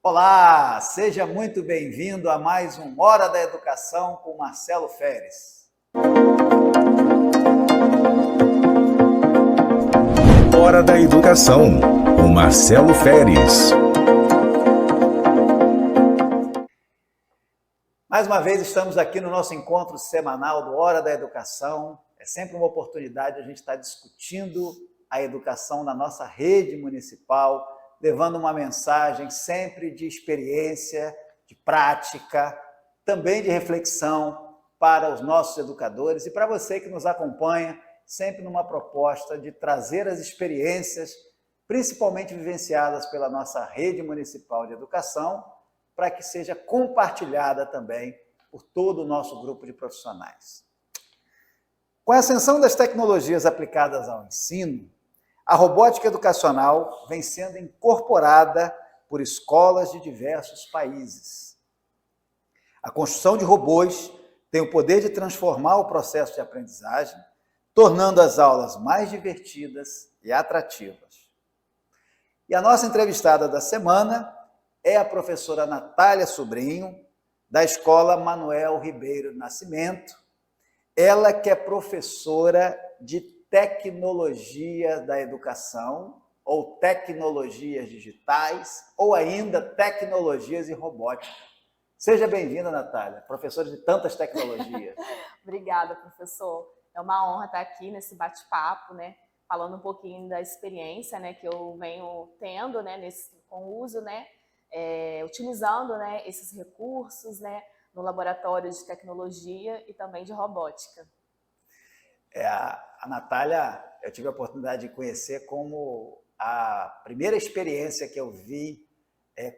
Olá, seja muito bem-vindo a mais um Hora da Educação com Marcelo Feres. Hora da Educação, com Marcelo Feres. Mais uma vez estamos aqui no nosso encontro semanal do Hora da Educação. É sempre uma oportunidade a gente estar discutindo a educação na nossa rede municipal, levando uma mensagem sempre de experiência, de prática, também de reflexão para os nossos educadores e para você que nos acompanha, sempre numa proposta de trazer as experiências, principalmente vivenciadas pela nossa rede municipal de educação, para que seja compartilhada também por todo o nosso grupo de profissionais. Com a ascensão das tecnologias aplicadas ao ensino, a robótica educacional vem sendo incorporada por escolas de diversos países. A construção de robôs tem o poder de transformar o processo de aprendizagem, tornando as aulas mais divertidas e atrativas. E a nossa entrevistada da semana é a professora Natália Sobrinho, da Escola Manuel Ribeiro Nascimento. Ela que é professora de tecnologia da educação, ou tecnologias digitais, ou ainda tecnologias e robótica. Seja bem-vinda, Natália, professora de tantas tecnologias. Obrigada, professor. É uma honra estar aqui nesse bate-papo, né? Falando um pouquinho da experiência, né, que eu venho tendo, né, com o uso, né, utilizando, né, esses recursos, né, no laboratório de tecnologia e também de robótica. A Natália, eu tive a oportunidade de conhecer como a primeira experiência que eu vi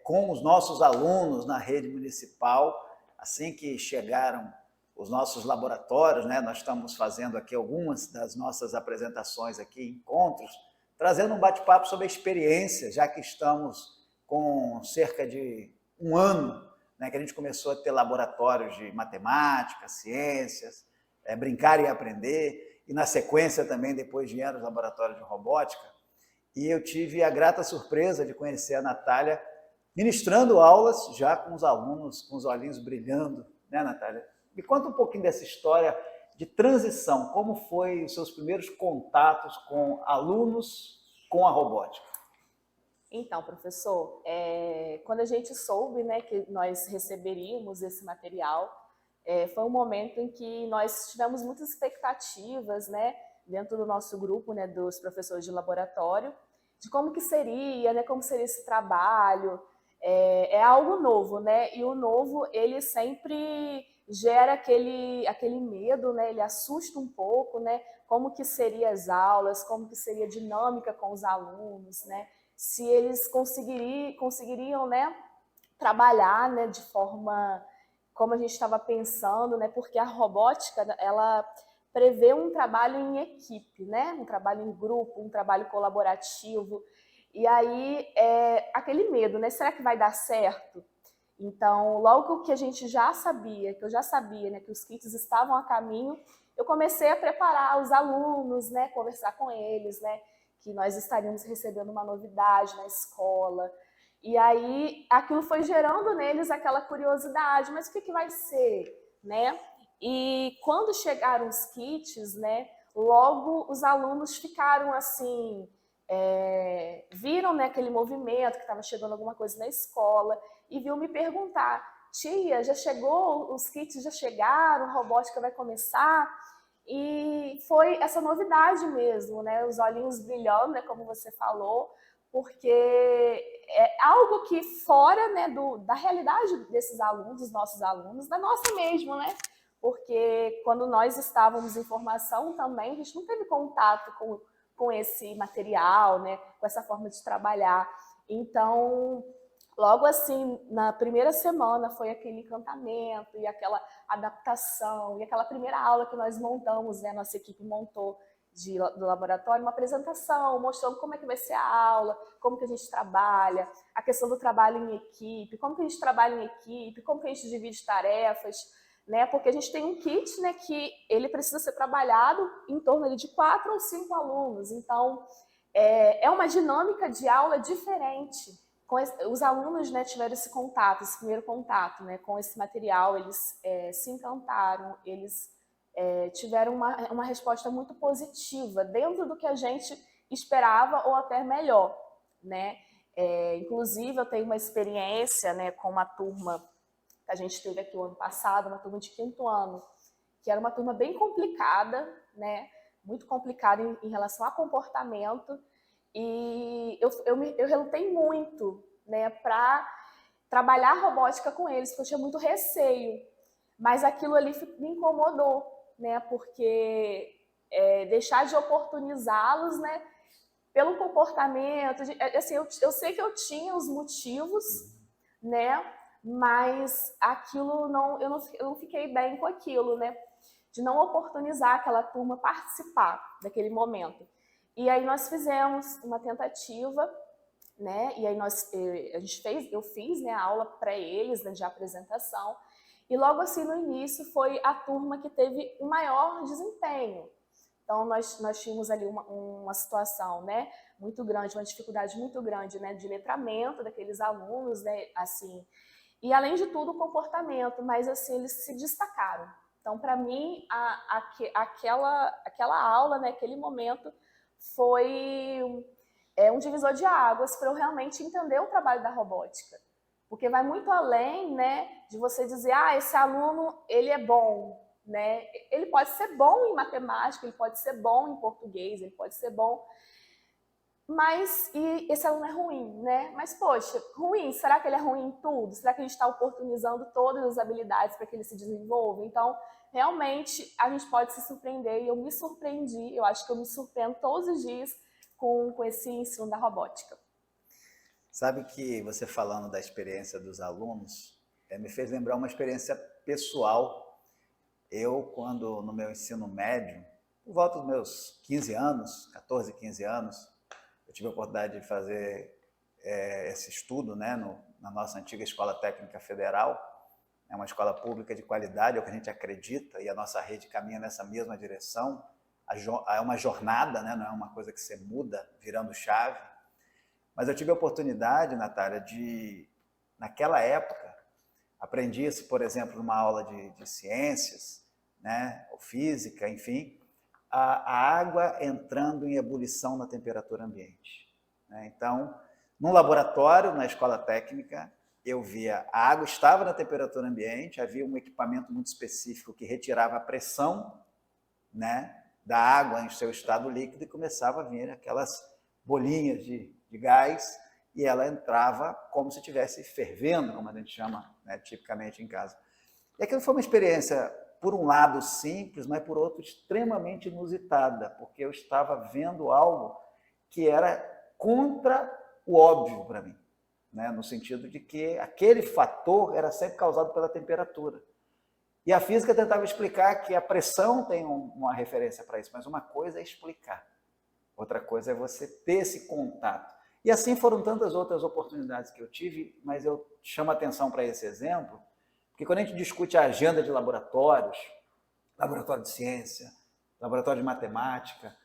com os nossos alunos na rede municipal, assim que chegaram os nossos laboratórios, né? Nós estamos fazendo aqui algumas das nossas apresentações aqui, encontros, trazendo um bate-papo sobre a experiência, já que estamos com cerca de um ano, né, que a gente começou a ter laboratórios de matemática, ciências, brincar e aprender, e na sequência também depois vieram os laboratórios de robótica, e eu tive a grata surpresa de conhecer a Natália ministrando aulas já com os alunos, com os olhinhos brilhando, né, Natália? Me conta um pouquinho dessa história de transição, como foi os seus primeiros contatos com alunos com a robótica? Então, professor, quando a gente soube, né, que nós receberíamos esse material, foi um momento em que nós tivemos muitas expectativas, né, dentro do nosso grupo, né, dos professores de laboratório, de como que seria, né, como seria esse trabalho. É algo novo, né, e o novo, ele sempre gera aquele medo, né, ele assusta um pouco, né, como que seriam as aulas, como que seria a dinâmica com os alunos, né, se eles conseguiriam, né, trabalhar, né, de forma como a gente estava pensando, né, porque a robótica, ela prevê um trabalho em equipe, né, um trabalho em grupo, um trabalho colaborativo, e aí aquele medo, né, será que vai dar certo? Então, logo que a gente já sabia, que eu já sabia, né, que os kits estavam a caminho, eu comecei a preparar os alunos, né, conversar com eles, né, que nós estaríamos recebendo uma novidade na escola. E aí, aquilo foi gerando neles aquela curiosidade, mas o que vai ser, né? E quando chegaram os kits, né, logo os alunos ficaram assim, viram, né, aquele movimento que estava chegando alguma coisa na escola e viu me perguntar: tia, já chegou, os kits já chegaram, a robótica vai começar? E foi essa novidade mesmo, né, os olhinhos brilhando, né, como você falou, porque é algo que fora, né, da realidade desses alunos, dos nossos alunos, da nossa mesmo, né? Porque quando nós estávamos em formação também, a gente não teve contato com esse material, né, com essa forma de trabalhar. Então, logo assim, na primeira semana foi aquele encantamento e aquela adaptação, e aquela primeira aula que nós montamos, né, nossa equipe montou do laboratório, uma apresentação mostrando como é que vai ser a aula, como que a gente trabalha, a questão do trabalho em equipe, como que a gente trabalha em equipe, como que a gente divide tarefas, né? Porque a gente tem um kit, né, que ele precisa ser trabalhado em torno ali de 4 ou 5 alunos, então é uma dinâmica de aula diferente, os alunos, né, tiveram esse contato, esse primeiro contato, né, com esse material, eles se encantaram, eles tiveram uma resposta muito positiva, dentro do que a gente esperava ou até melhor, né? Inclusive, eu tenho uma experiência, né, com uma turma que a gente teve aqui o ano passado, uma turma de 5º ano, que era uma turma bem complicada, né, muito complicada em relação a comportamento, e eu relutei muito, né, para trabalhar robótica com eles, porque eu tinha muito receio, mas aquilo ali me incomodou, né, porque deixar de oportunizá-los, né, pelo comportamento, assim, eu sei que eu tinha os motivos, né, mas aquilo eu não fiquei bem com aquilo, né, de não oportunizar aquela turma participar daquele momento. E aí nós fizemos uma tentativa, né, e aí eu fiz, né, a aula para eles, né, de apresentação, e logo assim no início foi a turma que teve o maior desempenho. Então nós tínhamos ali uma situação, né, muito grande, uma dificuldade muito grande, né, de letramento daqueles alunos, né, assim, e além de tudo o comportamento, mas assim eles se destacaram. Então para mim aquela aula, né, aquele momento foi um divisor de águas para eu realmente entender o trabalho da robótica. Porque vai muito além, né, de você dizer, esse aluno, ele é bom, né? Ele pode ser bom em matemática, ele pode ser bom em português, ele pode ser bom, mas e esse aluno é ruim, né? Mas, poxa, ruim, será que ele é ruim em tudo? Será que a gente está oportunizando todas as habilidades para que ele se desenvolva? Então, realmente, a gente pode se surpreender, e eu me surpreendi, eu acho que eu me surpreendo todos os dias com esse ensino da robótica. Sabe que você falando da experiência dos alunos, me fez lembrar uma experiência pessoal. Eu, quando no meu ensino médio, por volta dos meus 15 anos, 14, 15 anos, eu tive a oportunidade de fazer esse estudo, né, na nossa antiga Escola Técnica Federal. É uma escola pública de qualidade, é o que a gente acredita, e a nossa rede caminha nessa mesma direção. É uma jornada, né, não é uma coisa que você muda virando chave. Mas eu tive a oportunidade, Natália, naquela época, aprendi isso, por exemplo, numa aula de ciências, né, ou física, enfim, a água entrando em ebulição na temperatura ambiente. Né? Então, num laboratório, na escola técnica, eu via a água estava na temperatura ambiente, havia um equipamento muito específico que retirava a pressão, né, da água em seu estado líquido e começava a vir aquelas bolinhas de gás e ela entrava como se estivesse fervendo, como a gente chama, né, tipicamente em casa. E aquilo foi uma experiência, por um lado simples, mas por outro extremamente inusitada, porque eu estava vendo algo que era contra o óbvio para mim, né, no sentido de que aquele fator era sempre causado pela temperatura. E a física tentava explicar que a pressão tem uma referência para isso, mas uma coisa é explicar, outra coisa é você ter esse contato. E assim foram tantas outras oportunidades que eu tive, mas eu chamo a atenção para esse exemplo, porque quando a gente discute a agenda de laboratórios, laboratório de ciência, laboratório de matemática,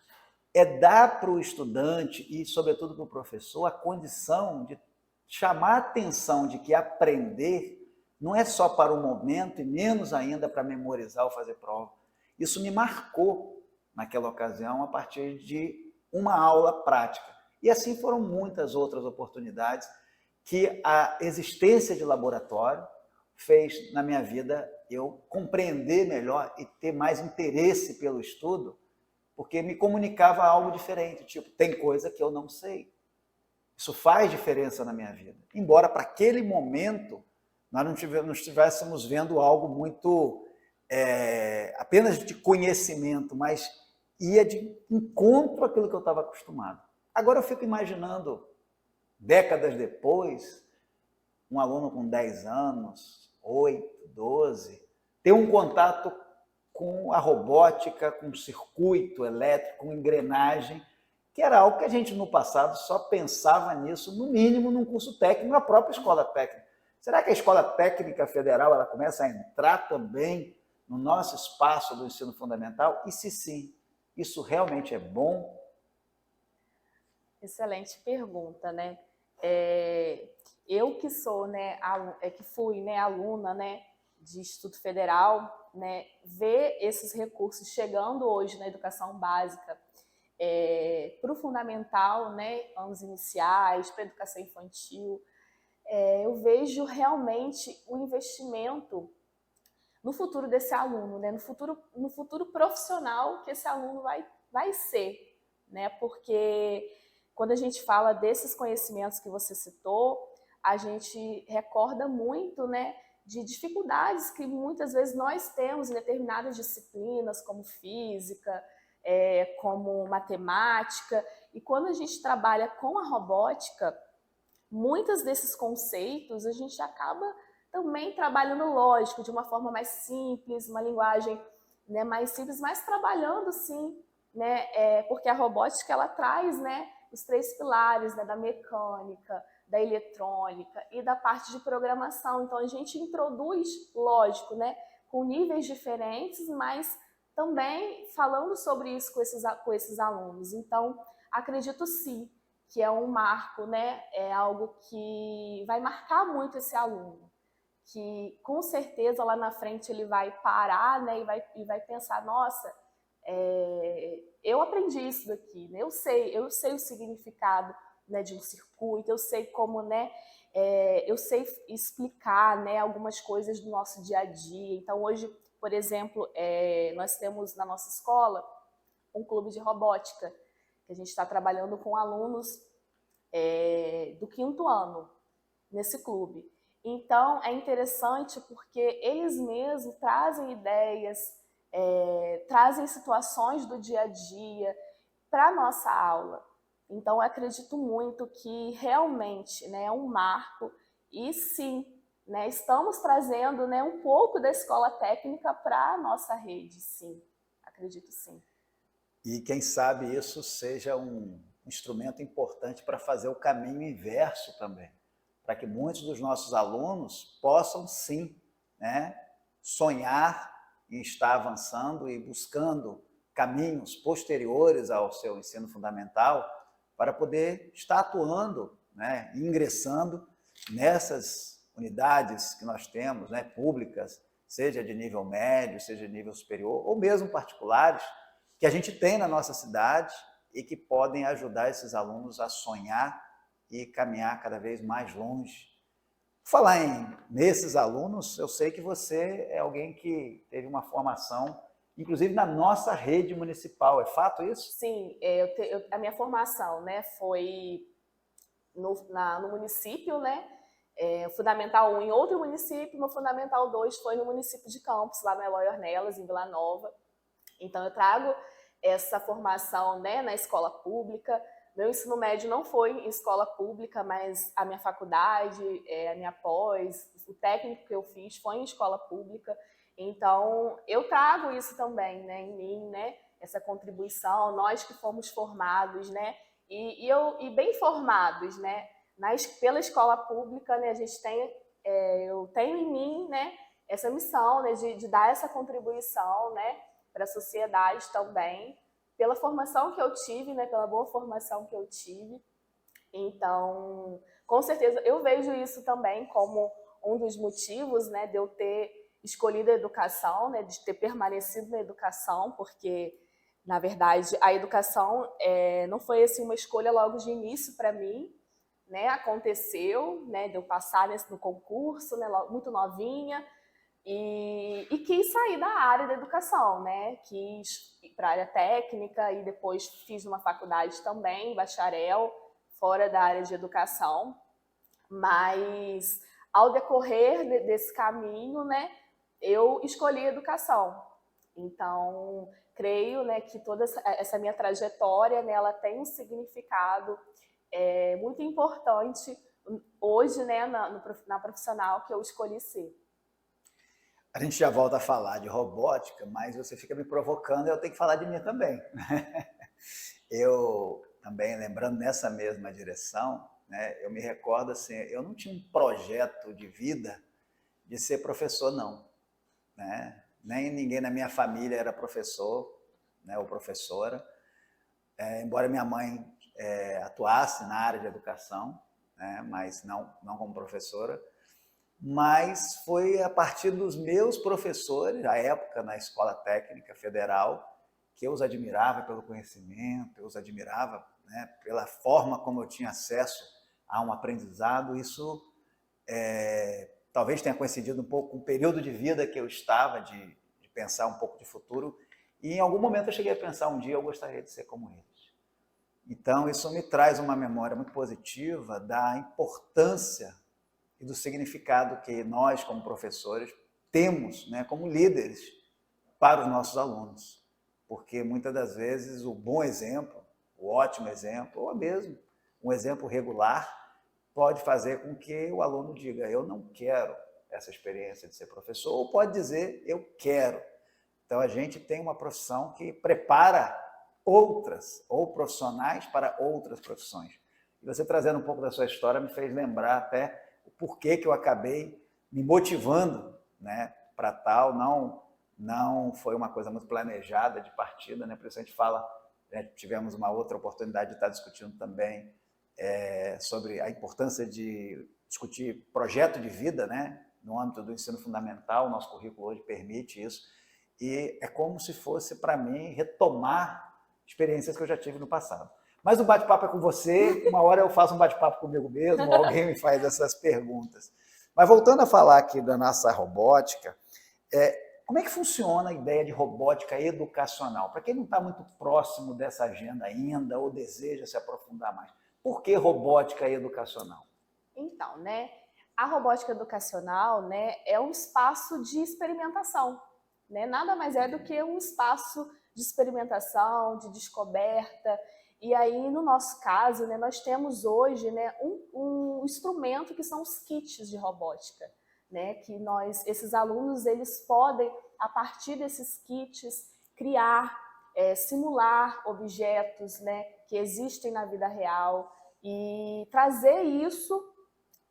dar para o estudante e, sobretudo, para o professor, a condição de chamar a atenção de que aprender não é só para o momento e menos ainda para memorizar ou fazer prova. Isso me marcou naquela ocasião a partir de uma aula prática. E assim foram muitas outras oportunidades que a existência de laboratório fez na minha vida eu compreender melhor e ter mais interesse pelo estudo, porque me comunicava algo diferente, tipo, tem coisa que eu não sei. Isso faz diferença na minha vida. Embora para aquele momento nós não estivéssemos vendo algo muito apenas de conhecimento, mas ia de encontro àquilo que eu estava acostumado. Agora eu fico imaginando, décadas depois, um aluno com 10 anos, 8, 12, ter um contato com a robótica, com o circuito elétrico, com engrenagem, que era algo que a gente no passado só pensava nisso, no mínimo, num curso técnico, na própria escola técnica. Será que a Escola Técnica Federal ela começa a entrar também no nosso espaço do ensino fundamental? E se sim, isso realmente é bom? Excelente pergunta, né? Eu que sou, né, que fui, né, aluna, né, de Instituto Federal, né, ver esses recursos chegando hoje na educação básica, para o fundamental, né, anos iniciais, para a educação infantil, eu vejo realmente o investimento no futuro desse aluno, né, no futuro profissional que esse aluno vai ser, né, porque quando a gente fala desses conhecimentos que você citou, a gente recorda muito, né, de dificuldades que muitas vezes nós temos em determinadas disciplinas, como física, como matemática, e quando a gente trabalha com a robótica, muitos desses conceitos a gente acaba também trabalhando, lógico, de uma forma mais simples, uma linguagem, né, mais simples, mas trabalhando sim, né, porque a robótica ela traz, né, os 3 pilares, né, da mecânica, da eletrônica e da parte de programação. Então a gente introduz, lógico, né, com níveis diferentes, mas também falando sobre isso com esses alunos. Então acredito sim que é um marco, né, é algo que vai marcar muito esse aluno, que com certeza lá na frente ele vai parar, né, e vai pensar, nossa, eu aprendi isso daqui, né, eu sei o significado, né, de um circuito, eu sei como, né, eu sei explicar, né, algumas coisas do nosso dia a dia. Então hoje, por exemplo, nós temos na nossa escola um clube de robótica, que a gente está trabalhando com alunos do 5º ano nesse clube. Então, é interessante porque eles mesmos trazem ideias, trazem situações do dia a dia para a nossa aula. Então, eu acredito muito que realmente, né, é um marco e sim, né, estamos trazendo, né, um pouco da escola técnica para a nossa rede, sim, acredito sim. E quem sabe isso seja um instrumento importante para fazer o caminho inverso também, para que muitos dos nossos alunos possam sim, né, sonhar em estar avançando e buscando caminhos posteriores ao seu ensino fundamental para poder estar atuando, né, ingressando nessas unidades que nós temos, né, públicas, seja de nível médio, seja de nível superior, ou mesmo particulares, que a gente tem na nossa cidade e que podem ajudar esses alunos a sonhar e caminhar cada vez mais longe. Falar nesses alunos, eu sei que você é alguém que teve uma formação, inclusive na nossa rede municipal, é fato isso? Sim, a minha formação, né, foi no município, né, Fundamental 1 em outro município, meu Fundamental 2 foi no município de Campos, lá no Eloy Ornelas, em Vila Nova. Então eu trago essa formação, né, na escola pública. Meu ensino médio não foi em escola pública, mas a minha faculdade, a minha pós, o técnico que eu fiz foi em escola pública. Então eu trago isso também, né, em mim, né, essa contribuição, nós que fomos formados, né, e bem formados, né, pela escola pública, né, a gente tem, eu tenho em mim, né, essa missão, né, de dar essa contribuição, né, para a sociedade também, pela formação que eu tive, né, pela boa formação que eu tive. Então, com certeza, eu vejo isso também como um dos motivos, né, de eu ter escolhido a educação, né, de ter permanecido na educação, porque, na verdade, a educação não foi assim, uma escolha logo de início para mim, né, aconteceu, né, de eu passar no concurso, né, muito novinha, e quis sair da área da educação, né? Quis ir para a área técnica e depois fiz uma faculdade também, bacharel, fora da área de educação. Mas ao decorrer desse caminho, né, eu escolhi a educação. Então, creio, né, que toda essa minha trajetória, né, ela tem um significado muito importante hoje, né, na profissional que eu escolhi ser. A gente já volta a falar de robótica, mas você fica me provocando e eu tenho que falar de mim também. Eu também, lembrando nessa mesma direção, né, eu me recordo assim, eu não tinha um projeto de vida de ser professor, não. Né? Nem ninguém na minha família era professor, né, ou professora, embora minha mãe atuasse na área de educação, né? Mas não como professora. Mas foi a partir dos meus professores, à época na Escola Técnica Federal, que eu os admirava pelo conhecimento, eu os admirava, né, pela forma como eu tinha acesso a um aprendizado. Isso talvez tenha coincidido um pouco com o período de vida que eu estava, de pensar um pouco de futuro, e em algum momento eu cheguei a pensar, um dia eu gostaria de ser como eles. Então isso me traz uma memória muito positiva da importância e do significado que nós, como professores, temos, né, como líderes para os nossos alunos. Porque muitas das vezes o bom exemplo, o ótimo exemplo, ou mesmo um exemplo regular, pode fazer com que o aluno diga: eu não quero essa experiência de ser professor, ou pode dizer: eu quero. Então a gente tem uma profissão que prepara outras, ou profissionais para outras profissões. E você trazendo um pouco da sua história me fez lembrar até o porquê que eu acabei me motivando, né, para tal. Não foi uma coisa muito planejada de partida, né? Por isso a gente fala, né, tivemos uma outra oportunidade de estar discutindo também sobre a importância de discutir projeto de vida, né, no âmbito do ensino fundamental. O nosso currículo hoje permite isso, e é como se fosse, para mim, retomar experiências que eu já tive no passado. Mas o bate-papo é com você, uma hora eu faço um bate-papo comigo mesmo, alguém me faz essas perguntas. Mas voltando a falar aqui da nossa robótica, como é que funciona a ideia de robótica educacional? Para quem não está muito próximo dessa agenda ainda ou deseja se aprofundar mais, por que robótica educacional? Então, né, a robótica educacional, né, é um espaço de experimentação, né? Nada mais é do que um espaço de experimentação, de descoberta. E aí, no nosso caso, né, nós temos hoje, né, um instrumento que são os kits de robótica, né, que esses alunos, eles podem, a partir desses kits, criar, simular objetos, né, que existem na vida real e trazer isso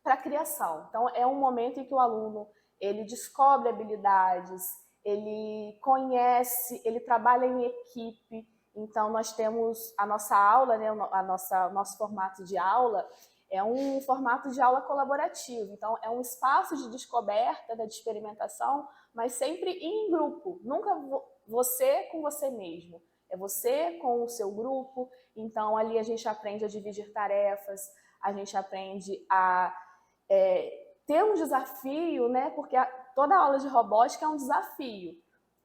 para a criação. Então, é um momento em que o aluno, ele descobre habilidades, ele conhece, ele trabalha em equipe. Então, nós temos a nossa aula, né, o nosso formato de aula é um formato de aula colaborativo. Então, é um espaço de descoberta, de experimentação, mas sempre em grupo. Nunca você com você mesmo. É você com o seu grupo. Então, ali a gente aprende a dividir tarefas, a gente aprende a ter um desafio, né? Porque toda aula de robótica é um desafio.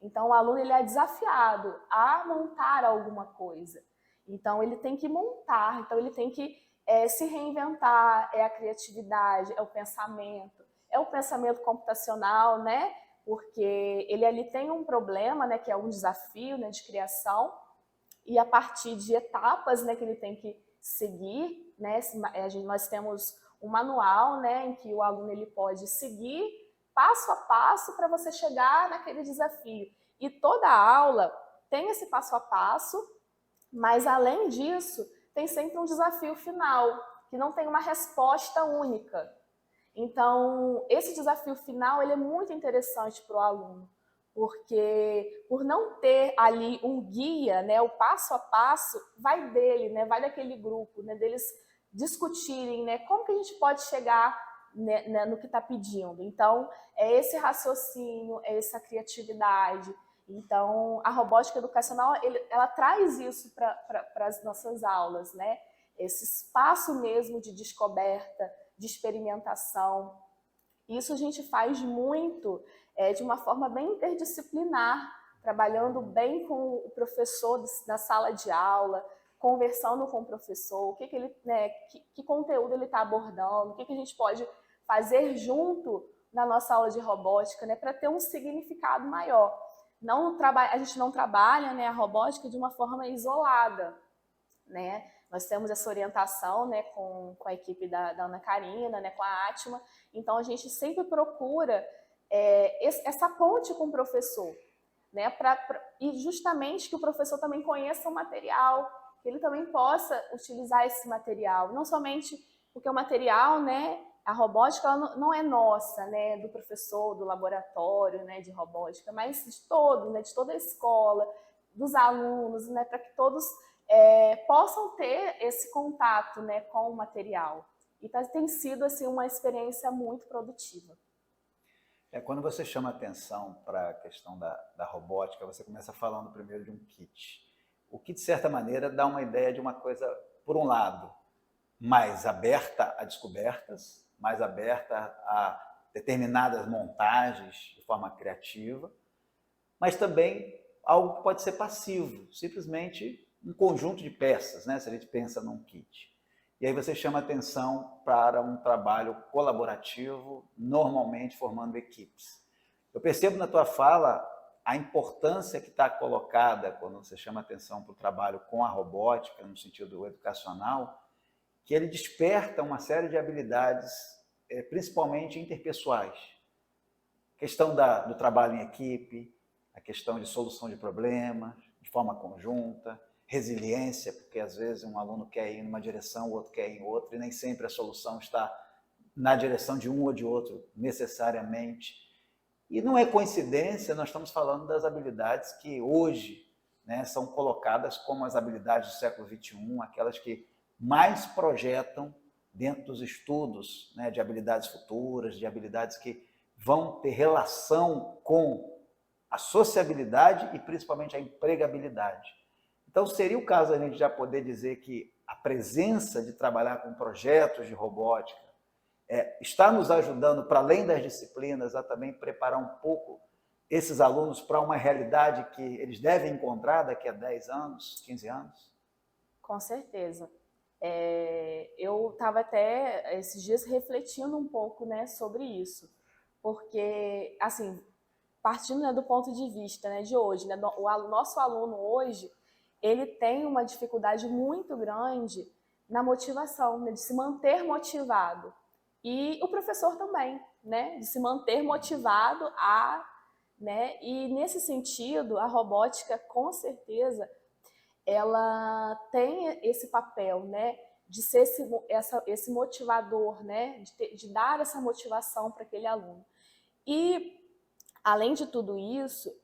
Então, o aluno, ele é desafiado a montar alguma coisa. Então, ele tem que montar, então ele tem que se reinventar, é a criatividade, é o pensamento computacional, né? Porque ele ali tem um problema, né, que é um desafio, né, de criação, e a partir de etapas, né, que ele tem que seguir, né? Nós temos um manual, né, em que o aluno, ele pode seguir passo a passo para você chegar naquele desafio. E toda aula tem esse passo a passo, mas além disso, tem sempre um desafio final, que não tem uma resposta única. Então, esse desafio final, ele é muito interessante para o aluno, porque por não ter ali um guia, né, o passo a passo, vai dele, né, vai daquele grupo, né, deles discutirem, né, como que a gente pode chegar, né, no que está pedindo. Então, é esse raciocínio, é essa criatividade. Então, a robótica educacional, ela traz isso para as nossas aulas, né? Esse espaço mesmo de descoberta, de experimentação. Isso a gente faz muito de uma forma bem interdisciplinar, trabalhando bem com o professor da sala de aula, conversando com o professor, que conteúdo ele está abordando, o que a gente pode fazer junto na nossa aula de robótica, né, para ter um significado maior. A gente não trabalha, né, a robótica de uma forma isolada, né? Nós temos essa orientação, né, com a equipe da Ana Karina, né, com a Atma. Então, a gente sempre procura essa ponte com o professor, né, e justamente que o professor também conheça o material, que ele também possa utilizar esse material. Não somente porque o material, né, a robótica ela não é nossa, né, do professor, do laboratório, né, de robótica, mas de todos, né, de toda a escola, dos alunos, né, para que todos possam ter esse contato, né, com o material. E tem sido assim, uma experiência muito produtiva. Quando você chama atenção para a questão da robótica, você começa falando primeiro de um kit. O que, de certa maneira, dá uma ideia de uma coisa, por um lado, mais aberta a descobertas, mais aberta a determinadas montagens de forma criativa, mas também algo que pode ser passivo, simplesmente um conjunto de peças, né? Se a gente pensa num kit. E aí você chama atenção para um trabalho colaborativo, normalmente formando equipes. Eu percebo na tua fala a importância que está colocada quando você chama atenção para o trabalho com a robótica, no sentido educacional, que ele desperta uma série de habilidades, principalmente interpessoais. A questão do trabalho em equipe, a questão de solução de problemas, de forma conjunta, resiliência, porque às vezes um aluno quer ir em uma direção, o outro quer ir em outra, e nem sempre a solução está na direção de um ou de outro, necessariamente. E não é coincidência, nós estamos falando das habilidades que hoje, né, são colocadas como as habilidades do século XXI, aquelas que mais projetam dentro dos estudos, né, de habilidades futuras, de habilidades que vão ter relação com a sociabilidade e principalmente a empregabilidade. Então, seria o caso a gente já poder dizer que a presença de trabalhar com projetos de robótica está nos ajudando, para além das disciplinas, a também preparar um pouco esses alunos para uma realidade que eles devem encontrar daqui a 10 anos, 15 anos? Com certeza. Eu estava até esses dias refletindo um pouco, né, sobre isso, porque, assim, partindo, né, do ponto de vista, né, de hoje, né, o nosso aluno hoje, ele tem uma dificuldade muito grande na motivação, né, de se manter motivado. E o professor também, né, de se manter motivado né, e nesse sentido, a robótica, com certeza, ela tem esse papel, né, de ser esse motivador, né, de dar essa motivação para aquele aluno. E, além de tudo isso,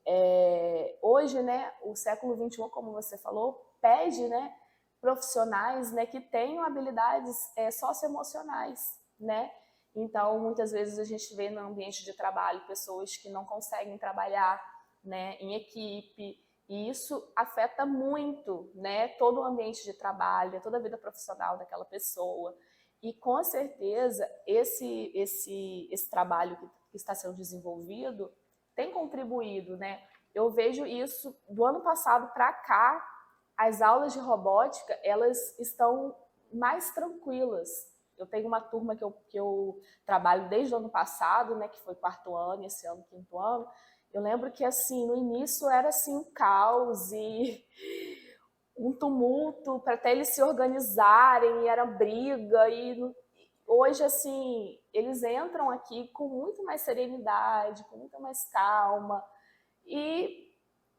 hoje, né, o século XXI, como você falou, pede, né, profissionais, né, que tenham habilidades socioemocionais, né? Então, muitas vezes a gente vê no ambiente de trabalho pessoas que não conseguem trabalhar, né, em equipe, e isso afeta muito, né, todo o ambiente de trabalho, toda a vida profissional daquela pessoa. E, com certeza, esse trabalho que está sendo desenvolvido tem contribuído, né? Eu vejo isso do ano passado para cá, as aulas de robótica, elas estão mais tranquilas. Eu tenho uma turma que eu trabalho desde o ano passado, né, que foi 4º ano, esse ano 5º ano. Eu lembro que, assim, no início era assim um caos e um tumulto para até eles se organizarem, e era briga, e hoje, assim, eles entram aqui com muito mais serenidade, com muita mais calma, e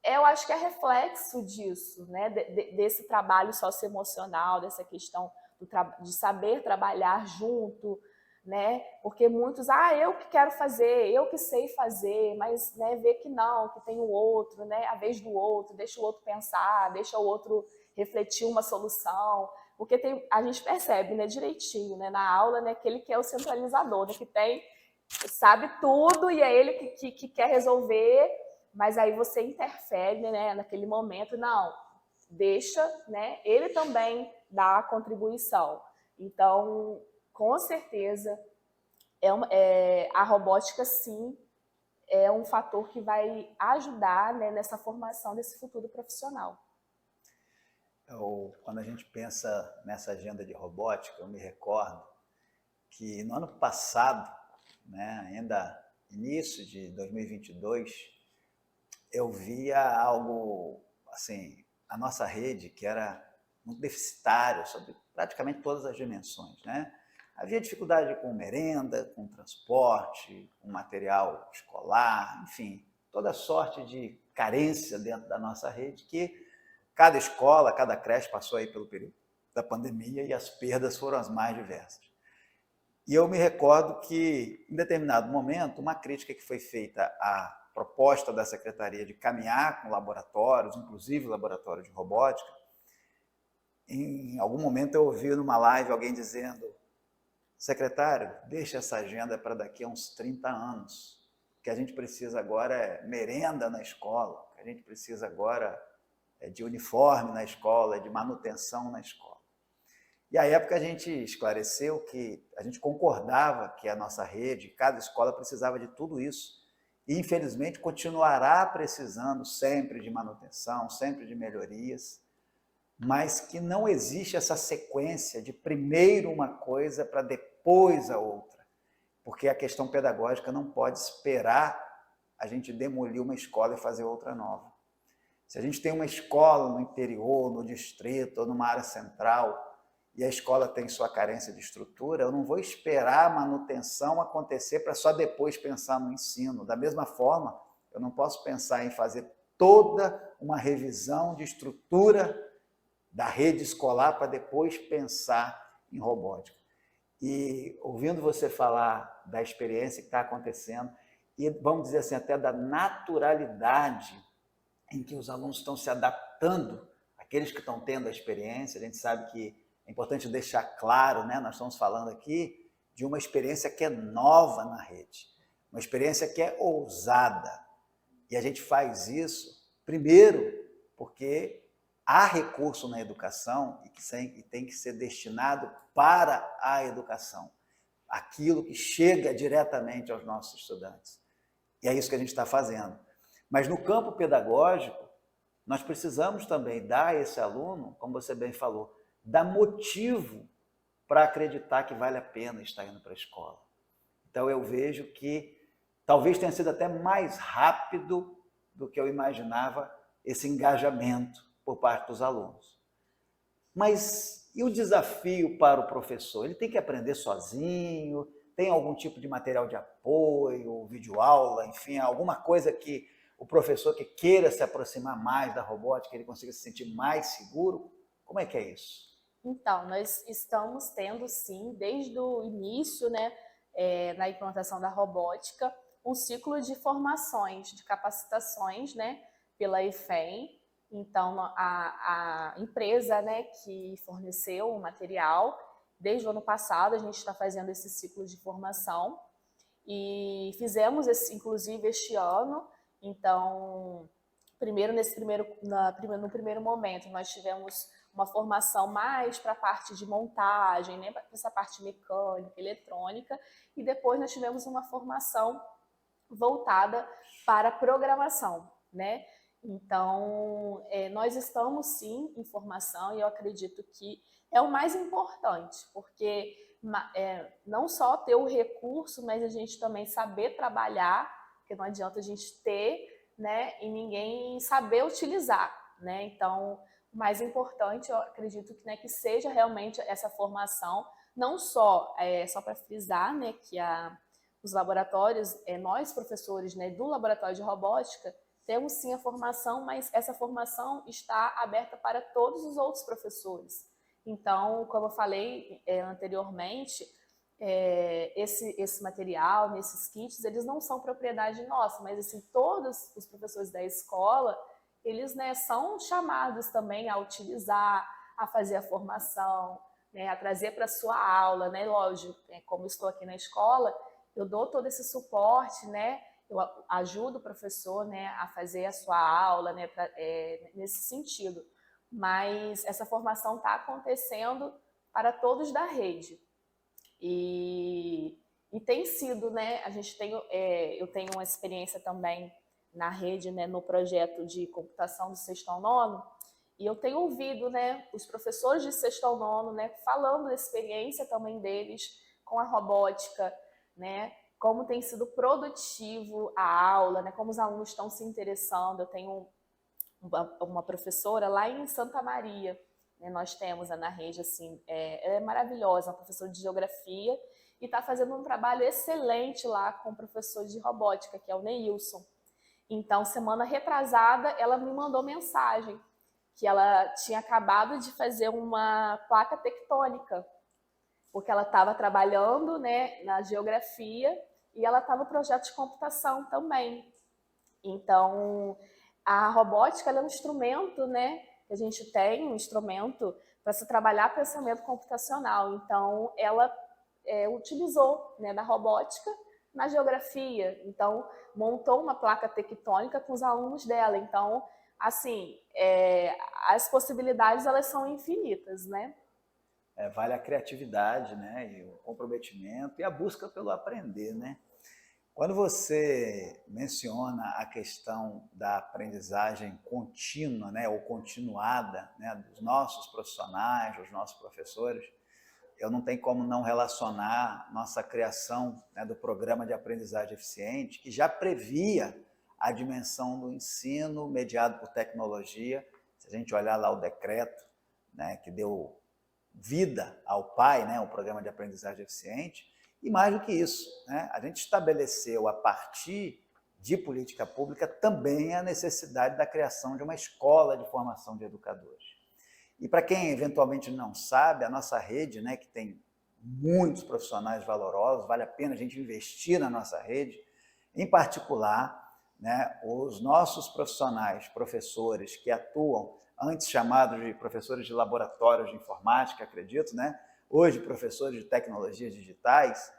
eu acho que é reflexo disso, né, desse trabalho socioemocional, dessa questão de saber trabalhar junto, né, porque muitos, eu que quero fazer, eu que sei fazer, mas, né, vê que não, que tem o outro, né, a vez do outro, deixa o outro pensar, deixa o outro refletir uma solução, porque a gente percebe, né, direitinho, né, na aula, né, que ele quer o centralizador, né, que sabe tudo e é ele que quer resolver, mas aí você interfere, né, naquele momento, não, deixa, né, ele também dá a contribuição. Então, com certeza, a robótica, sim, é um fator que vai ajudar, né, nessa formação desse futuro profissional. Quando a gente pensa nessa agenda de robótica, eu me recordo que no ano passado, né, ainda início de 2022, eu via algo, assim, a nossa rede, que era muito deficitária sobre praticamente todas as dimensões, né? Havia dificuldade com merenda, com transporte, com material escolar, enfim, toda sorte de carência dentro da nossa rede, que cada escola, cada creche passou aí pelo período da pandemia e as perdas foram as mais diversas. E eu me recordo que, em determinado momento, uma crítica que foi feita à proposta da Secretaria de caminhar com laboratórios, inclusive laboratório de robótica, em algum momento eu ouvi numa live alguém dizendo: secretário, deixa essa agenda para daqui a uns 30 anos. O que a gente precisa agora é merenda na escola, o que a gente precisa agora é de uniforme na escola, é de manutenção na escola. E à época a gente esclareceu que a gente concordava que a nossa rede, cada escola precisava de tudo isso. E, infelizmente, continuará precisando sempre de manutenção, sempre de melhorias, mas que não existe essa sequência de primeiro uma coisa para depois a outra, porque a questão pedagógica não pode esperar a gente demolir uma escola e fazer outra nova. Se a gente tem uma escola no interior, no distrito ou numa área central, e a escola tem sua carência de estrutura, eu não vou esperar a manutenção acontecer para só depois pensar no ensino. Da mesma forma, eu não posso pensar em fazer toda uma revisão de estrutura da rede escolar para depois pensar em robótica. E ouvindo você falar da experiência que está acontecendo, e vamos dizer assim, até da naturalidade em que os alunos estão se adaptando, aqueles que estão tendo a experiência, a gente sabe que é importante deixar claro, né? Nós estamos falando aqui de uma experiência que é nova na rede, uma experiência que é ousada. E a gente faz isso, primeiro, porque há recurso na educação e que tem que ser destinado para a educação, aquilo que chega diretamente aos nossos estudantes. E é isso que a gente está fazendo. Mas no campo pedagógico, nós precisamos também dar a esse aluno, como você bem falou, dar motivo para acreditar que vale a pena estar indo para a escola. Então eu vejo que talvez tenha sido até mais rápido do que eu imaginava esse engajamento por parte dos alunos. Mas e o desafio para o professor? Ele tem que aprender sozinho? Tem algum tipo de material de apoio, videoaula, enfim, alguma coisa que o professor que queira se aproximar mais da robótica, ele consiga se sentir mais seguro? Como é que é isso? Então, nós estamos tendo, sim, desde o início, né, na implantação da robótica, um ciclo de formações, de capacitações, né, pela IFEM. Então, a empresa, né, que forneceu o material, desde o ano passado, a gente está fazendo esse ciclo de formação e fizemos, inclusive, este ano. Então, no primeiro momento, nós tivemos uma formação mais para a parte de montagem, né, para essa parte mecânica, eletrônica, e depois nós tivemos uma formação voltada para programação, né? Então, nós estamos sim em formação e eu acredito que é o mais importante, porque não só ter o recurso, mas a gente também saber trabalhar, porque não adianta a gente ter, né, e ninguém saber utilizar, né? Então, o mais importante, eu acredito que, né, que seja realmente essa formação, não só, só para frisar, né, que os laboratórios, nós professores, né, do laboratório de robótica, temos sim a formação, mas essa formação está aberta para todos os outros professores. Então, como eu falei anteriormente, esse material, esses kits, eles não são propriedade nossa, mas assim, todos os professores da escola, eles, né, são chamados também a utilizar, a fazer a formação, né, a trazer para a sua aula, né, lógico, como eu estou aqui na escola, eu dou todo esse suporte, né, eu ajudo o professor, né, a fazer a sua aula, né, nesse sentido, mas essa formação está acontecendo para todos da rede. E tem sido, né, eu tenho uma experiência também na rede, né, no projeto de computação do sexto ao nono, e eu tenho ouvido, né, os professores de sexto ao nono, né, falando da experiência também deles com a robótica, né, como tem sido produtivo a aula, né, como os alunos estão se interessando. Eu tenho uma professora lá em Santa Maria, né, nós temos na rede, assim, ela é maravilhosa, uma professora de geografia, e está fazendo um trabalho excelente lá com o professor de robótica, que é o Neilson. Então, semana retrasada, ela me mandou mensagem que ela tinha acabado de fazer uma placa tectônica, porque ela estava trabalhando, né, na geografia e ela está no projeto de computação também. Então, a robótica ela é um instrumento, né, que a gente tem, um instrumento para se trabalhar pensamento computacional. Então, ela utilizou, né, da robótica na geografia. Então, montou uma placa tectônica com os alunos dela. Então, assim, as possibilidades, elas são infinitas, né? Vale a criatividade, né, e o comprometimento e a busca pelo aprender, né? Quando você menciona a questão da aprendizagem contínua, né, ou continuada, né, dos nossos profissionais, dos nossos professores, eu não tenho como não relacionar nossa criação, né, do programa de aprendizagem eficiente, que já previa a dimensão do ensino mediado por tecnologia. Se a gente olhar lá o decreto, né, que deu vida ao PAE, né, o Programa de Aprendizagem Eficiente, e mais do que isso, né, a gente estabeleceu a partir de política pública também a necessidade da criação de uma escola de formação de educadores. E para quem eventualmente não sabe, a nossa rede, né, que tem muitos profissionais valorosos, vale a pena a gente investir na nossa rede, em particular, né, os nossos profissionais, professores que atuam, antes chamados de professores de laboratórios de informática, acredito, né, hoje professores de tecnologias digitais,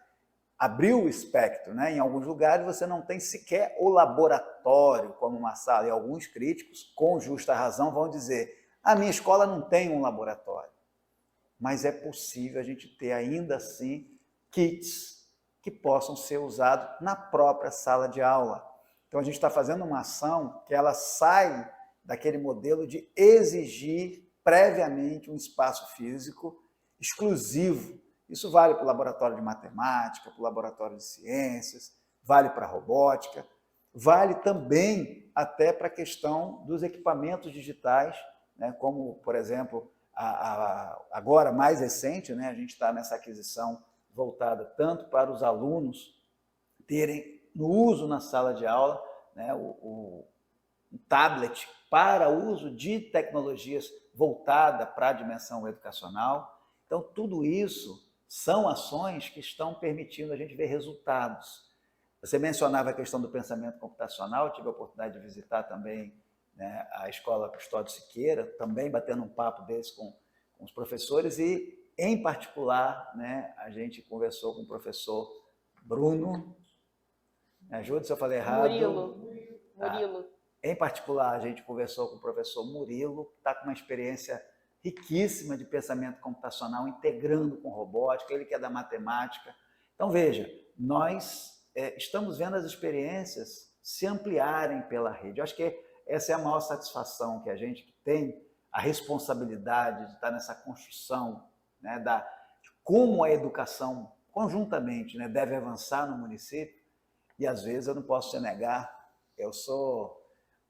abriu o espectro, né? Em alguns lugares você não tem sequer o laboratório como uma sala, e alguns críticos, com justa razão, vão dizer: a minha escola não tem um laboratório. Mas é possível a gente ter ainda assim kits que possam ser usados na própria sala de aula. Então a gente está fazendo uma ação que ela sai daquele modelo de exigir previamente um espaço físico exclusivo. Isso vale para o laboratório de matemática, para o laboratório de ciências, vale para a robótica, vale também até para a questão dos equipamentos digitais, né, como, por exemplo, agora mais recente, né, a gente está nessa aquisição voltada tanto para os alunos terem no uso na sala de aula, né, um tablet para uso de tecnologias voltada para a dimensão educacional. Então, tudo isso são ações que estão permitindo a gente ver resultados. Você mencionava a questão do pensamento computacional, eu tive a oportunidade de visitar também, né, a Escola Custódio Siqueira, também batendo um papo desse com os professores e, em particular, né, a gente conversou com o professor Bruno, me ajude se eu falei errado. Murilo. Em particular, a gente conversou com o professor Murilo, que está com uma experiência riquíssima de pensamento computacional, integrando com robótica, ele que é da matemática. Então, veja, nós estamos vendo as experiências se ampliarem pela rede. Eu acho que essa é a maior satisfação que a gente tem, a responsabilidade de estar nessa construção, né, de como a educação, conjuntamente, né, deve avançar no município. E, às vezes, eu não posso te negar, eu sou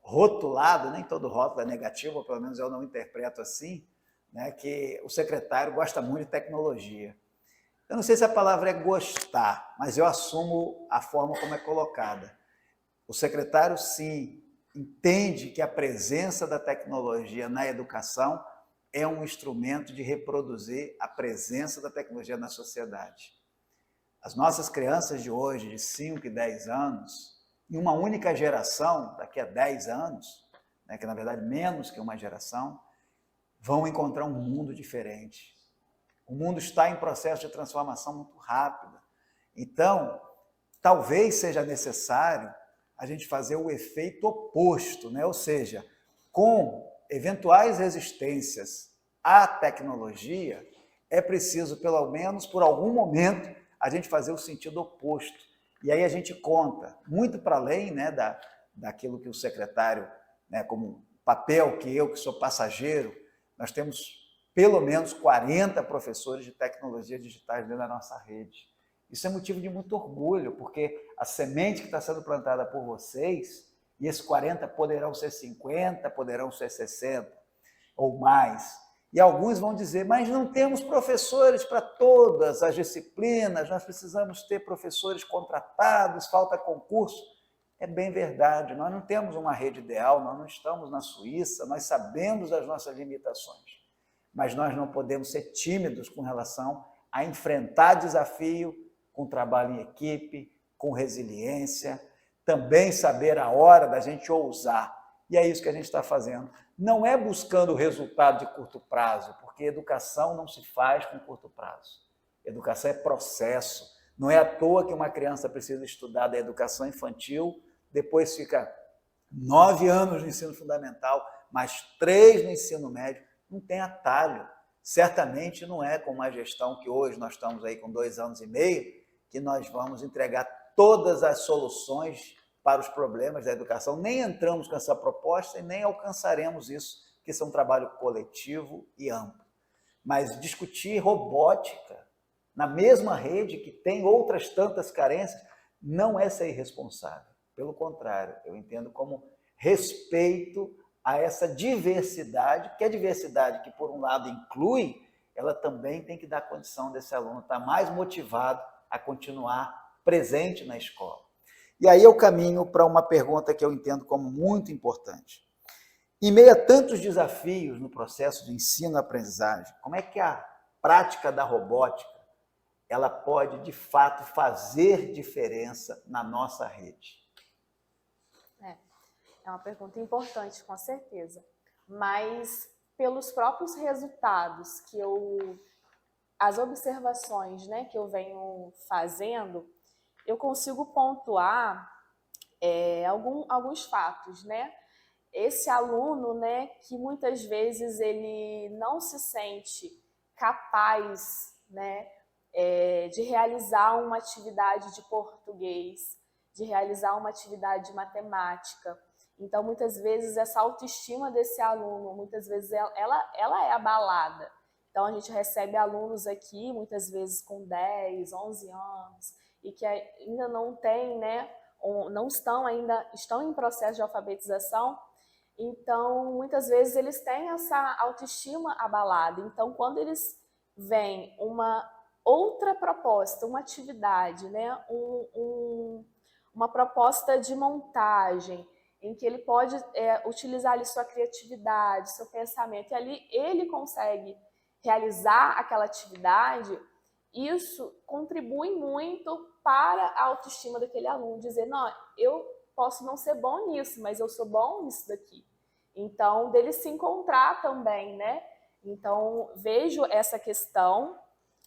rotulado, nem todo rótulo é negativo, ou pelo menos eu não interpreto assim, né, que o secretário gosta muito de tecnologia. Eu não sei se a palavra é gostar, mas eu assumo a forma como é colocada. O secretário, sim, entende que a presença da tecnologia na educação é um instrumento de reproduzir a presença da tecnologia na sociedade. As nossas crianças de hoje, de 5 e 10 anos, em uma única geração, daqui a 10 anos, né, que na verdade menos que uma geração, vão encontrar um mundo diferente. O mundo está em processo de transformação muito rápida. Então, talvez seja necessário a gente fazer o efeito oposto, né? Ou seja, com eventuais resistências à tecnologia, é preciso, pelo menos por algum momento, a gente fazer o sentido oposto. E aí a gente conta, muito para além, né, daquilo que o secretário, né, como papel que eu, que sou passageiro, nós temos pelo menos 40 professores de tecnologias digitais dentro da nossa rede. Isso é motivo de muito orgulho, porque a semente que está sendo plantada por vocês, e esses 40 poderão ser 50, poderão ser 60 ou mais. E alguns vão dizer, mas não temos professores para todas as disciplinas, nós precisamos ter professores contratados, falta concurso. É bem verdade, nós não temos uma rede ideal, nós não estamos na Suíça, nós sabemos das nossas limitações, mas nós não podemos ser tímidos com relação a enfrentar desafio com trabalho em equipe, com resiliência, também saber a hora da gente ousar. E é isso que a gente está fazendo. Não é buscando o resultado de curto prazo, porque educação não se faz com curto prazo. Educação é processo. Não é à toa que uma criança precisa estudar da educação infantil, depois fica 9 anos no ensino fundamental, mais 3 no ensino médio. Não tem atalho. Certamente não é com uma gestão que hoje nós estamos aí com 2 anos e meio, que nós vamos entregar todas as soluções para os problemas da educação. Nem entramos com essa proposta e nem alcançaremos isso, que isso é um trabalho coletivo e amplo. Mas discutir robótica na mesma rede que tem outras tantas carências não é ser irresponsável. Pelo contrário, eu entendo como respeito a essa diversidade, que a diversidade que, por um lado, inclui, ela também tem que dar condição desse aluno estar mais motivado a continuar presente na escola. E aí eu caminho para uma pergunta que eu entendo como muito importante. Em meio a tantos desafios no processo de ensino-aprendizagem, como é que a prática da robótica ela pode, de fato, fazer diferença na nossa rede? É uma pergunta importante, com certeza. Mas, pelos próprios resultados as observações, né, que eu venho fazendo, eu consigo pontuar alguns fatos, né? Esse aluno, né, que muitas vezes ele não se sente capaz, né, de realizar uma atividade de português, de realizar uma atividade de matemática. Então, muitas vezes, essa autoestima desse aluno, muitas vezes, ela é abalada. Então, a gente recebe alunos aqui, muitas vezes com 10, 11 anos, e que ainda não têm, né, não estão em processo de alfabetização. Então, muitas vezes, eles têm essa autoestima abalada. Então, quando eles veem uma outra proposta, uma atividade, né, uma proposta de montagem, em que ele pode utilizar ali sua criatividade, seu pensamento, e ali ele consegue realizar aquela atividade, isso contribui muito para a autoestima daquele aluno, dizer, não, eu posso não ser bom nisso, mas eu sou bom nisso daqui. Então, dele se encontrar também, né? Então, vejo essa questão,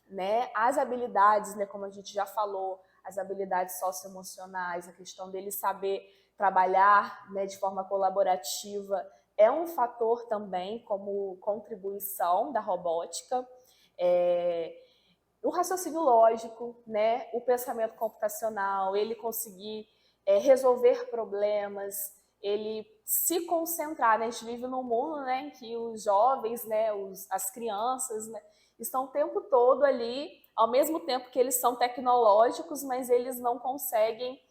né? As habilidades, né, como a gente já falou, as habilidades socioemocionais, a questão dele saber trabalhar, né, de forma colaborativa é um fator também como contribuição da robótica. O raciocínio lógico, né, o pensamento computacional, ele conseguir resolver problemas, ele se concentrar, né? A gente vive num mundo, né, em que os jovens, né, as crianças, né, estão o tempo todo ali, ao mesmo tempo que eles são tecnológicos, mas eles não conseguem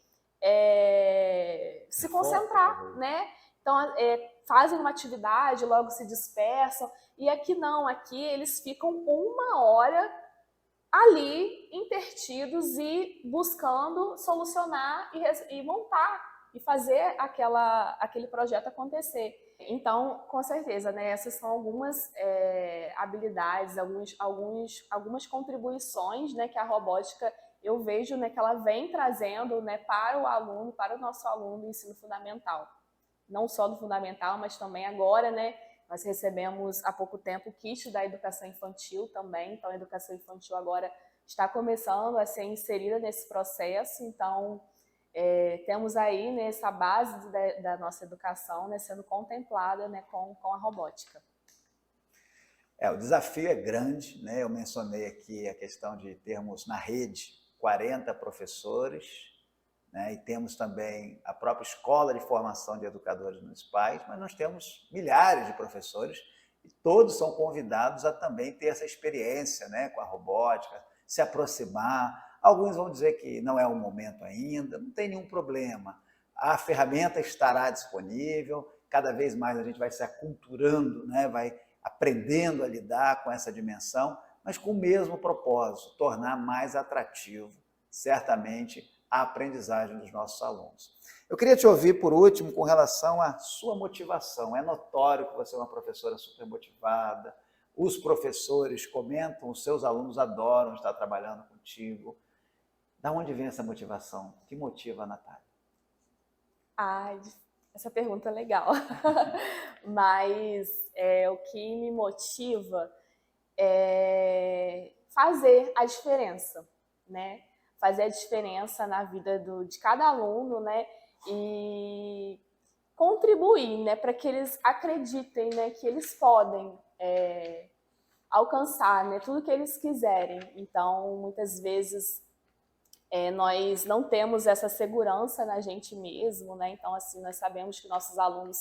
se concentrar, né? Então, fazem uma atividade, logo se dispersam, e aqui não, aqui eles ficam 1 hora ali intertidos e buscando solucionar e montar e fazer aquele projeto acontecer. Então, com certeza, né, essas são algumas habilidades, algumas contribuições, né, que a robótica eu vejo, né, que ela vem trazendo, né, para o aluno, para o nosso aluno do ensino fundamental. Não só do fundamental, mas também agora, né, nós recebemos há pouco tempo o kit da educação infantil também, então a educação infantil agora está começando a ser inserida nesse processo, então temos aí, né, essa base da nossa educação, né, sendo contemplada, né, com a robótica. O desafio é grande, né? Eu mencionei aqui a questão de termos na rede 40 professores, né? E temos também a própria Escola de Formação de Educadores Municipais, mas nós temos milhares de professores e todos são convidados a também ter essa experiência, né, com a robótica, se aproximar. Alguns vão dizer que não é o momento ainda, não tem nenhum problema. A ferramenta estará disponível, cada vez mais a gente vai se aculturando, né, vai aprendendo a lidar com essa dimensão, mas com o mesmo propósito, tornar mais atrativo, certamente, a aprendizagem dos nossos alunos. Eu queria te ouvir, por último, com relação à sua motivação. É notório que você é uma professora super motivada, os professores comentam, os seus alunos adoram estar trabalhando contigo. Da onde vem essa motivação? O que motiva a Natália? Ai, essa pergunta é legal. Mas o que me motiva fazer a diferença, né? Fazer a diferença na vida de cada aluno, né? E contribuir, né? Para que eles acreditem, né? Que eles podem alcançar, né? Tudo que eles quiserem. Então, muitas vezes nós não temos essa segurança na gente mesmo, né? Então, assim, nós sabemos que nossos alunos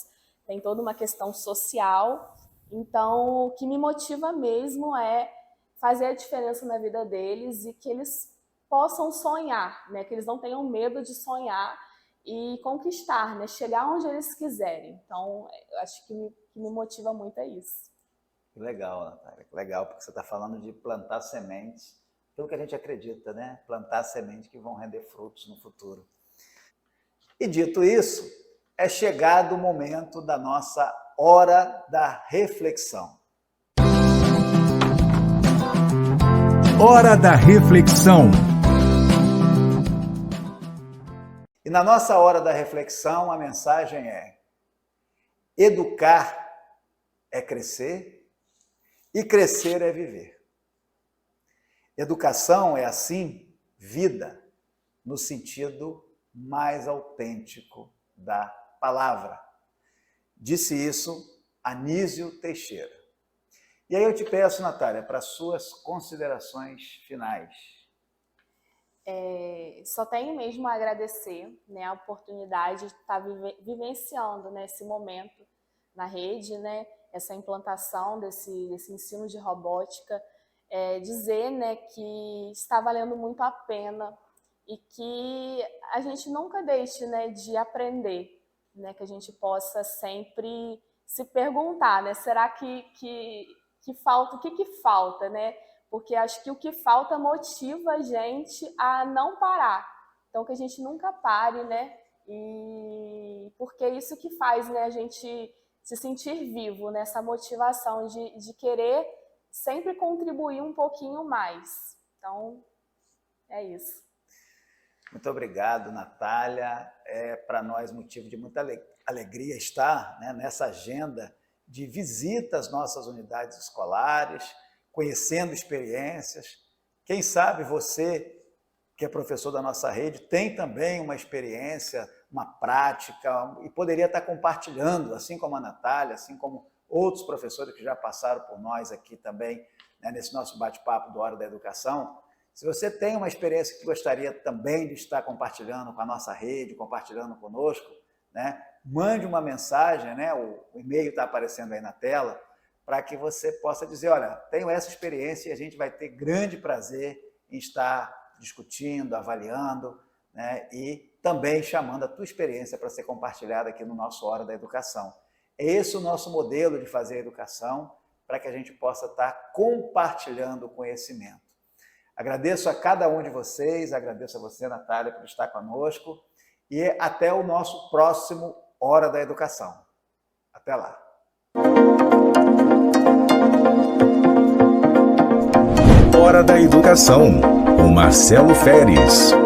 têm toda uma questão social. Então, o que me motiva mesmo é fazer a diferença na vida deles e que eles possam sonhar, né? Que eles não tenham medo de sonhar e conquistar, né? Chegar onde eles quiserem. Então, eu acho que me motiva muito é isso. Que legal, Natália, que legal, porque você está falando de plantar sementes, aquilo que a gente acredita, né? Plantar sementes que vão render frutos no futuro. E dito isso, é chegado o momento da nossa hora da reflexão. Hora da reflexão. E na nossa hora da reflexão, a mensagem é: educar é crescer e crescer é viver. Educação é, assim, vida, no sentido mais autêntico da palavra. Disse isso Anísio Teixeira. E aí eu te peço, Natália, para suas considerações finais. Só tenho mesmo a agradecer, né, a oportunidade de estar vivenciando, né, esse momento na rede, né, essa implantação desse ensino de robótica, dizer, né, que está valendo muito a pena e que a gente nunca deixe, né, de aprender, né, que a gente possa sempre se perguntar, né, será que falta, o que falta, né? Porque acho que o que falta motiva a gente a não parar. Então, que a gente nunca pare, né? E porque é isso que faz, né, a gente se sentir vivo, né? Essa motivação de querer sempre contribuir um pouquinho mais. Então, é isso. Muito obrigado, Natália. É para nós motivo de muita alegria estar, né, nessa agenda de visita às nossas unidades escolares, conhecendo experiências. Quem sabe você, que é professor da nossa rede, tem também uma experiência, uma prática, e poderia estar compartilhando, assim como a Natália, assim como outros professores que já passaram por nós aqui também, né, nesse nosso bate-papo do Hora da Educação. Se você tem uma experiência que gostaria também de estar compartilhando com a nossa rede, compartilhando conosco, né, mande uma mensagem, né, o e-mail está aparecendo aí na tela, para que você possa dizer, olha, tenho essa experiência e a gente vai ter grande prazer em estar discutindo, avaliando, né, e também chamando a tua experiência para ser compartilhada aqui no nosso Hora da Educação. É esse o nosso modelo de fazer a educação, para que a gente possa estar compartilhando o conhecimento. Agradeço a cada um de vocês, agradeço a você, Natália, por estar conosco, e até o nosso próximo Hora da Educação. Até lá! Hora da Educação, com Marcelo Feres.